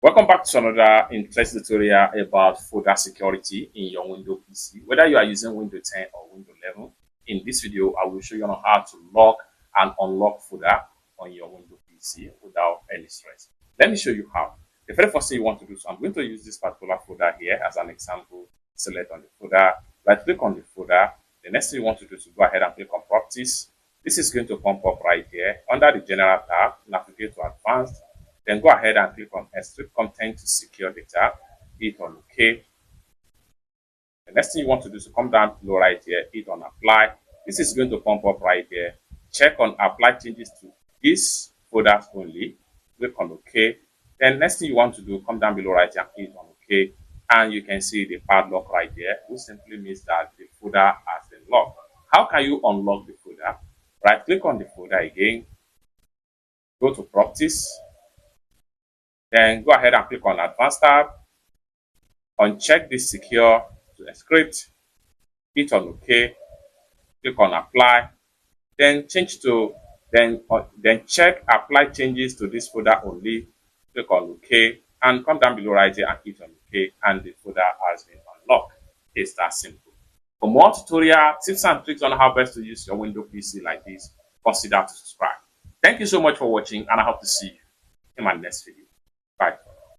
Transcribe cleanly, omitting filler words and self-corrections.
Welcome back to another interesting tutorial about folder security in your Windows PC. Whether you are using Windows 10 or Windows 11, in this video, I will show you on how to lock and unlock folder on your Windows PC without any stress. Let me show you how. The very first thing you want to do, so I'm going to use this particular folder here as an example. Select on the folder, right click on the folder. The next thing you want to do is to go ahead and click on properties. This is going to pop up right here. Under the general tab, navigate to advanced. Then go ahead and click on Extract Content to secure data. Hit on OK. The next thing you want to do is to come down below right here, hit on Apply. This is going to pop up right here. Check on Apply changes to this folder only. Click on OK. Then next thing you want to do, come down below right here, hit on OK. And you can see the padlock right here, which simply means that the folder has been locked. How can you unlock the folder? Right click on the folder again. Go to Properties. Then go ahead and click on Advanced tab. Uncheck this Secure to Encrypt. Hit on OK. Click on Apply. Then check Apply changes to this folder only. Click on OK. And come down below right here and hit on OK. And the folder has been unlocked. It's that simple. For more tutorial tips and tricks on how best to use your Windows PC like this, consider to subscribe. Thank you so much for watching, and I hope to see you in my next video.